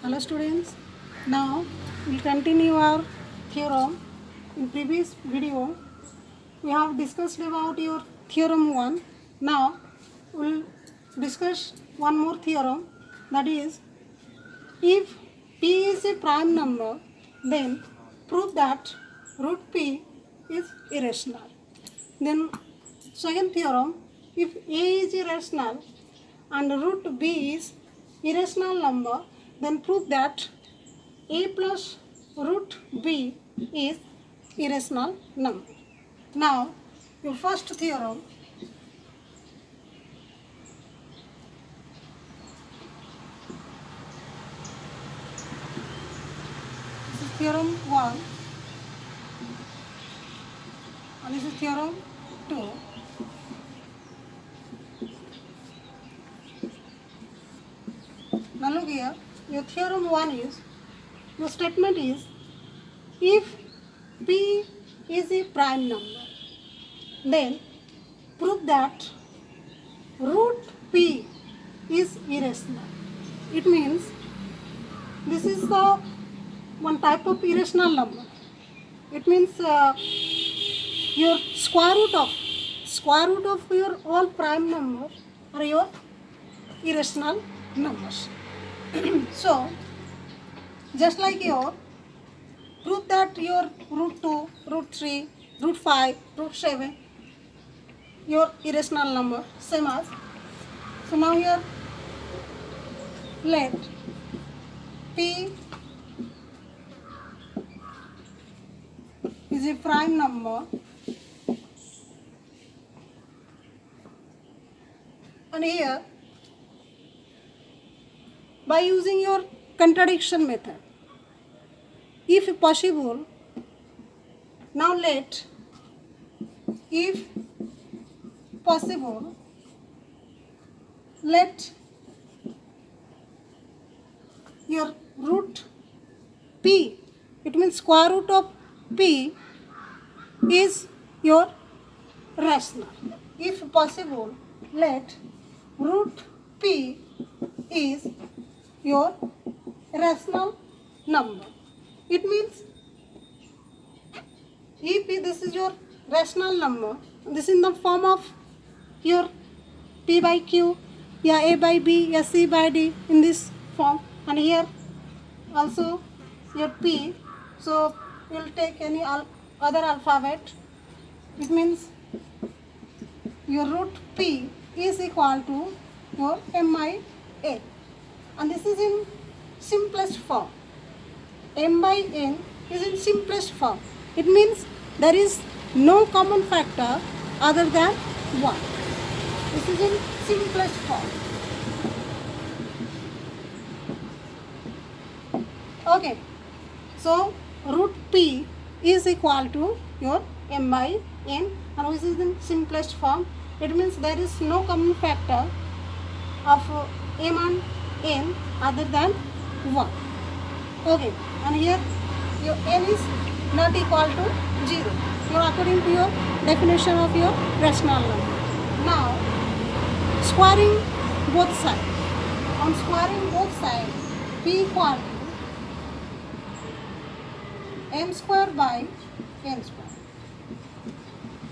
Hello students, now we'll continue our theorem. In previous video we have discussed about your theorem 1. Now we'll discuss one more theorem, that is, if p is a prime number then prove that root p is irrational. Then second theorem, if a is irrational and root b is irrational number, then prove that a plus root b is irrational number. Now, your first theorem, this is theorem 1 and this is theorem 2. Now look here, your theorem 1 is, your statement is, if p is a prime number, then prove that root p is irrational. It means this is the one type of irrational number. It means your square root of your all prime numbers are your irrational numbers. So, just like your, prove that your root 2, root 3, root 5, root 7, your irrational number, same as. So now here, let p is a prime number and here, by using your contradiction method, if possible, now let, if possible, let your root p, it means square root of p is your rational. If possible, let root p is your rational number. It means if this is your rational number, this is in the form of your p by q, yeah, a by b, yeah, c by d, in this form, and here also your p. So you will take any other alphabet. It means your root p is equal to your m by n, and this is in simplest form. M by n is in simplest form. It means there is no common factor other than 1. This is in simplest form. Okay. So root p is equal to your m by n, and this is in simplest form. It means there is no common factor of m and n other than 1. Okay, and here your n is not equal to 0. You are according to your definition of your rational number. Now, squaring both sides. On squaring both sides, p equal to m square by n square.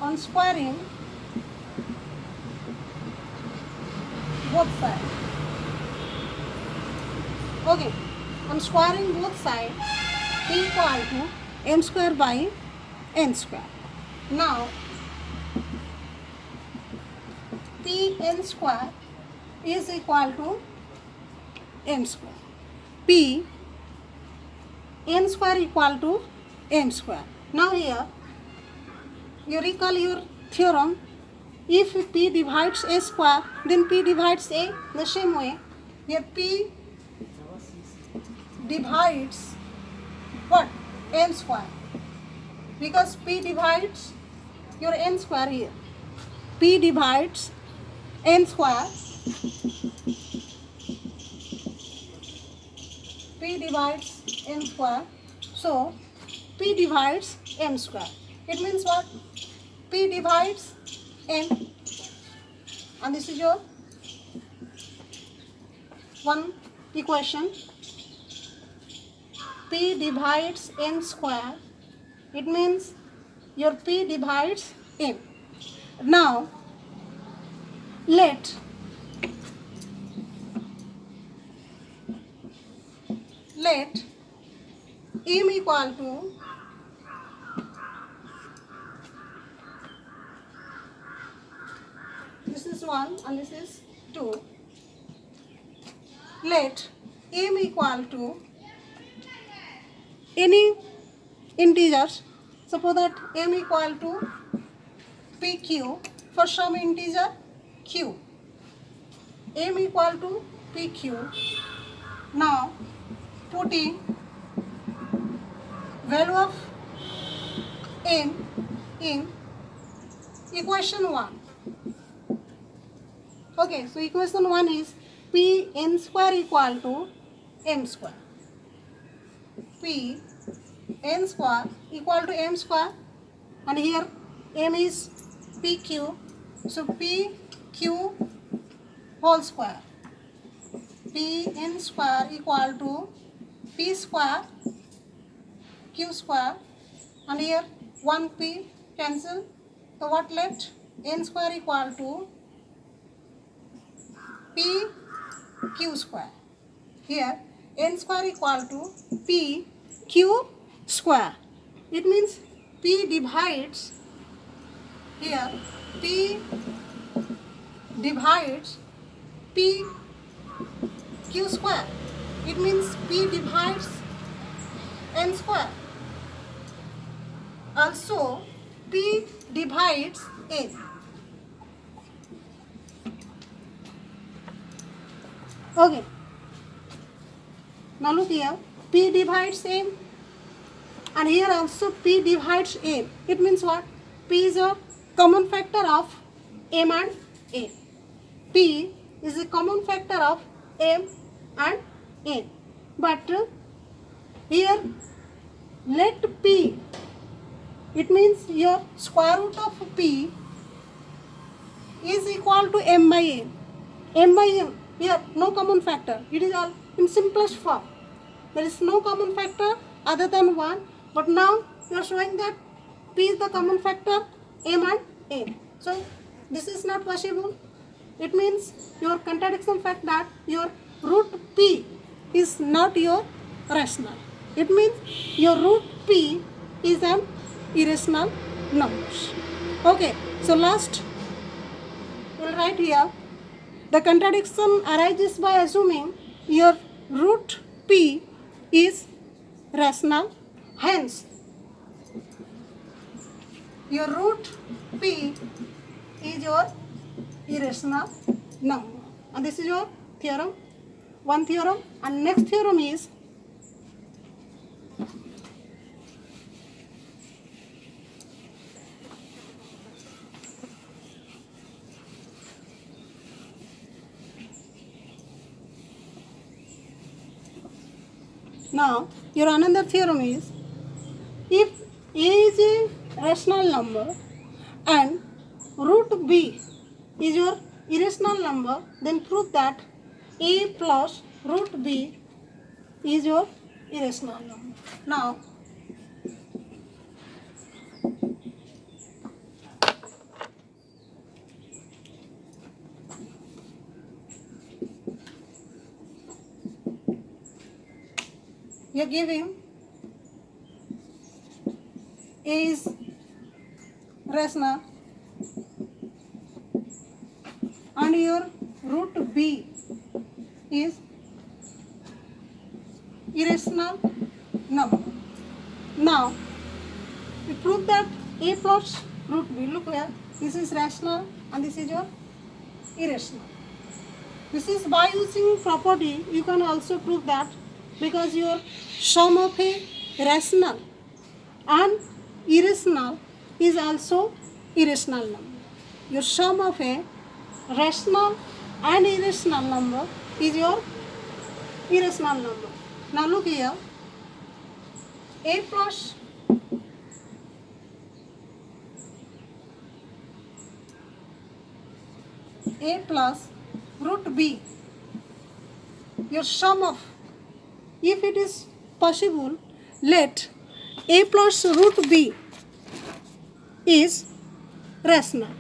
On squaring both sides. Okay, on squaring both sides, p equal to m square by n square. Now, p n square is equal to m square. P n square equal to m square. Now here, you recall your theorem. If p divides a square, then p divides a. The same way, here p divides what? N square. Because p divides your n square here. P divides n square. P divides n square. So p divides m square. It means what? P divides n, and this is your one equation. P divides n square, it means your P divides n. Now let m equal to this is 1 and this is 2. Let m equal to any integers. Suppose that m equal to pq for some integer q. M equal to pq. Now putting value of n in equation 1. Okay, so equation 1 is p n square equal to m square. P n square equal to m square, and here m is pq, so pq whole square. P n square equal to p square q square, and here 1p cancel, so what left? N square equal to p q square. Here n square equal to p q square. It means p divides, here p divides p q square. It means p divides n square. Also p divides n. Okay. Now look here, p divides m, and here also p divides m. It means what? P is a common factor of m and n. P is a common factor of m and n. But here let p, it means your square root of p is equal to m by n. M by n, here no common factor. It is all in simplest form. There is no common factor other than 1. But now you are showing that p is the common factor m and n. So this is not possible. It means your contradiction fact that your root p is not your rational. It means your root p is an irrational number. Okay, so last we will write here, the contradiction arises by assuming your root p is rational. Hence, your root p is your irrational number. And this is your theorem, one theorem. And next theorem is now your another theorem is, if a is a rational number and root b is your irrational number, then prove that a plus root b is your irrational number. Now you are giving a is rational and your root b is irrational number. Now we prove that a plus root b, look here, this is rational and this is your irrational. This is by using property you can also prove that, because your sum of a rational and irrational is also irrational number. Your sum of a rational and irrational number is your irrational number. Now look here, a plus root b, your sum of, if it is possible, let a plus root b is rational.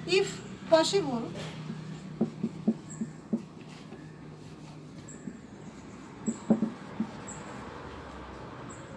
If possible,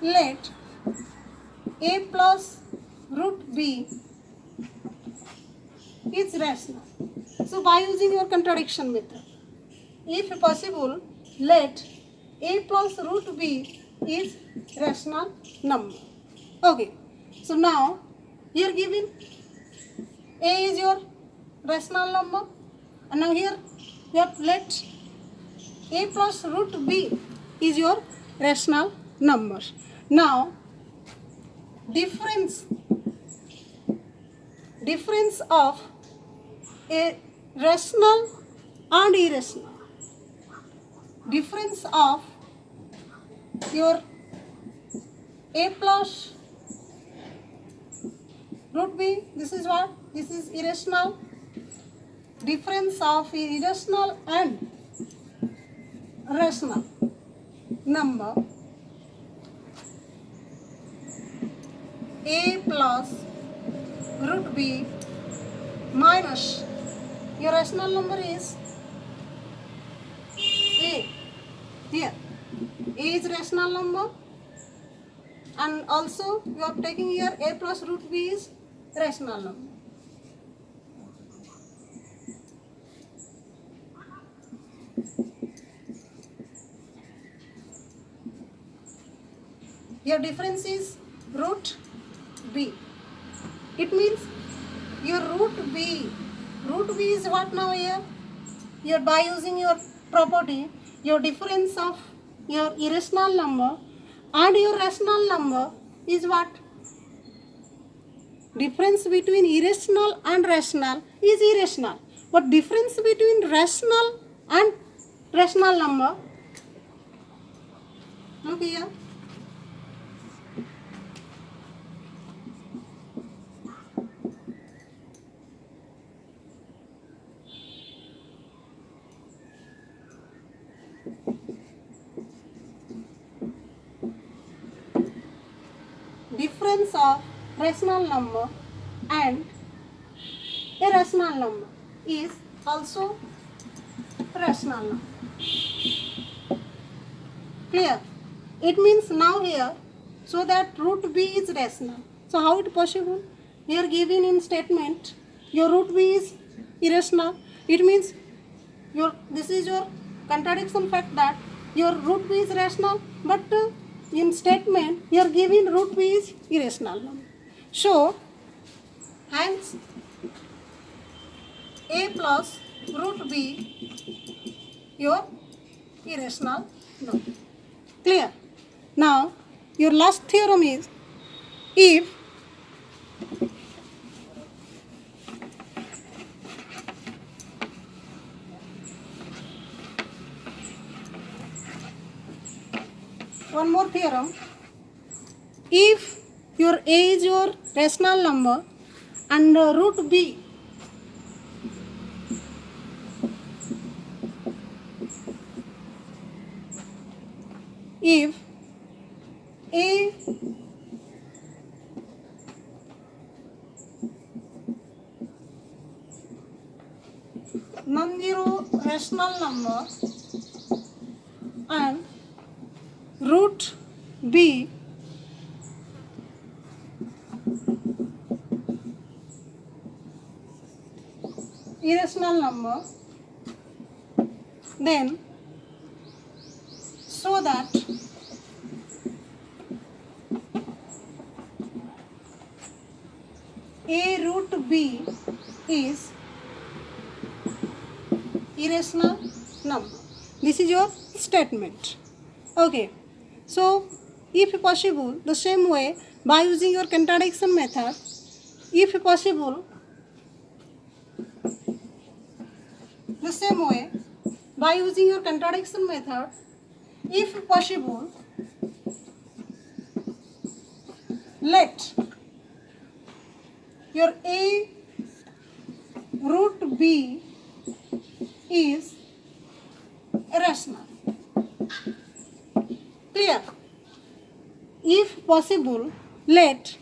let a plus root b is rational. So by using your contradiction method, if possible, let a plus root b is rational number. Okay, so now here given a is your rational number, and now here you have let a plus root b is your rational number. Now difference of a rational and irrational, difference of your a plus root b, this is what? This is irrational. Difference of irrational and rational number, a plus root b minus your rational number is a. Here a is rational number, and also you are taking here a plus root b is rational number. Your difference is root b. It means your root b is what now here? Here by using your property, your difference of your irrational number and your rational number is what? Difference between irrational and rational is irrational. But difference between rational and rational number, look here. Difference of rational number and irrational number is also rational number. Clear? It means now here, so that root b is rational. So how it possible? Here given in statement, your root b is irrational. It means this is your contradiction fact that your root b is rational, but in statement you are giving root b is irrational number. So hence a plus root b your irrational number. Clear? Now your last theorem is, if one more theorem, if your a is your rational number and root b if a non-zero rational number and root b irrational number, then so that a root b is irrational number. This is your statement. Okay. So if possible, the same way by using your contradiction method, if possible, the same way by using your contradiction method, if possible, let your a root b is rational. Clear? If possible, let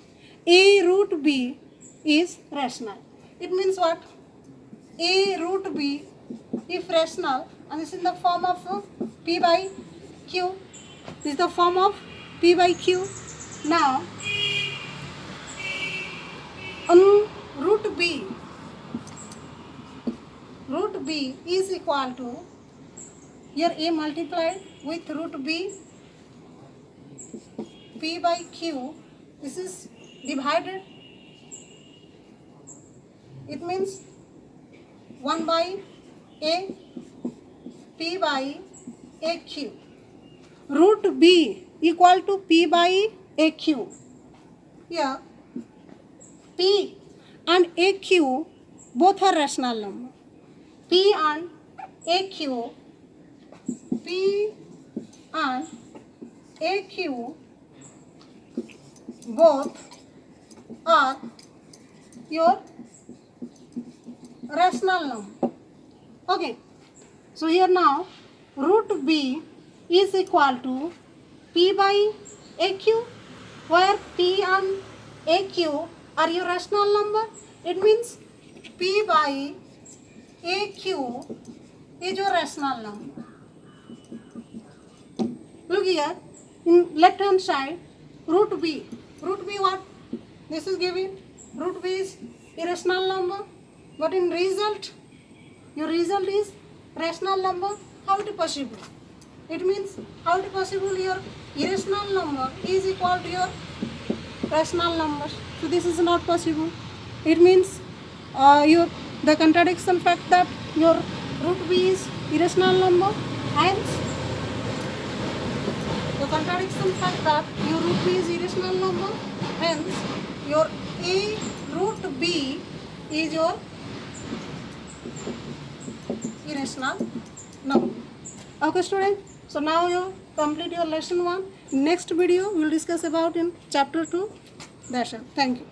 A root B is rational. It means what? A root B, if rational, and this is in the form of P by Q. This is the form of P by Q. Now, on root B is equal to, here A multiplied with root B, P by Q, this is divided. It means 1 by A, P by AQ. Root B equal to P by AQ. Here, P and AQ both are rational number. P and AQ both are your rational number. Okay. So here now root B is equal to P by AQ, where P and AQ are your rational number. It means P by AQ is your rational number. Look here, in left hand side, root B. Root B what? This is given. Root B is irrational number. But in result, your result is rational number. How it is possible? It means how it is possible your irrational number is equal to your rational number. So this is not possible. It means the contradiction fact that your root B is irrational number, hence the contradiction fact that your root B is irrational number, hence your A root B is your irrational number. Okay student, so now you complete your lesson 1. Next video we will discuss about in chapter 2. That's it. Thank you.